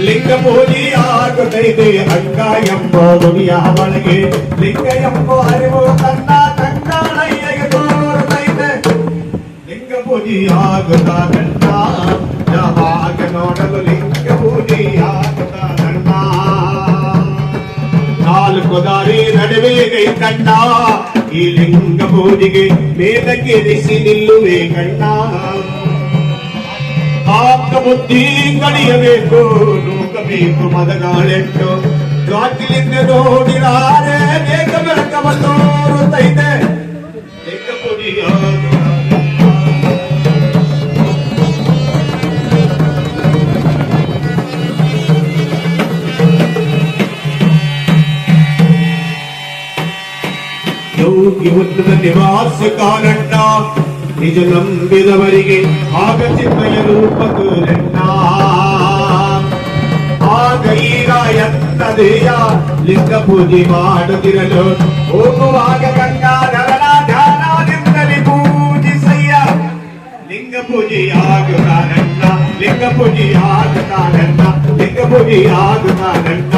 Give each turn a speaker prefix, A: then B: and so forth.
A: ಲಿಂಗ ಪೂಜೆ ಆಗುತ್ತೈದೆ ಅಂಗ ಎಂಬ ದುನಿಯ ಒಳಗೆ ಲಿಂಗ ಎಂಬ ಅರಿವು ತನ್ನ ತಂಗಾಳಯ್ಯಗೆ ತೋರುತ್ತೈತೆ ಲಿಂಗ ಪೂಜೆ ಆಗುತ್ತಾ ಗಂಡ ಯಾವಾಗ ನೋಡಲು ಲಿಂಗ ಪೂಜೆ ಆಗುತ್ತಾ ಗಂಡ ನಾಲ್ಕು ದಾರಿ ನಡುವೆ ಕೈ ಕಂಡ ಈ ಲಿಂಗ ಪೂಜೆಗೆ ಮೇಲಕ್ಕೇರಿಸಿ ನಿಲ್ಲುವೆ ಗಂಡ ಆಪ್ತ ಬುದ್ಧಿ ಕಡಿಯಬೇಕು ನೂಕಬೇಕು ಮದಗಾಳೆಂಟು ಗಾಟಿಲಿಂದ ನೋಡಿರಾರೆ ಬೇಗ ಬೆಳಕವ ತೋರುತ್ತೈತೆ ಲಿಂಗ ಪೂಜೆಯ ಯೋಗಿ ಹುತ್ತದ ನಿವಾಸ ಕಾರಣ್ಣ ನಿಜ ನಂಬಿದವರಿಗೆ ಆಗ ಚಿನ್ಮಯ ರೂಪಕರಣ್ಣ ಆಗ ಈಗ ಎತ್ತದೆಯ ಲಿಂಗ ಪೂಜೆ ಮಾಡುತ್ತಿರಲು ಹೋಗುವಾಗ ಗಂಗಾಧರನ ಧ್ಯಾನದಿಂದಲೇ ಪೂಜಿಸಯ್ಯ ಲಿಂಗ ಪೂಜೆಯಾಗುತ್ತಾನಣ್ಣ ಲಿಂಗ ಪೂಜೆಯಾಗುತ್ತಾನಣ್ಣ ಲಿಂಗ ಪೂಜೆಯಾಗುತ್ತಾನಣ್ಣ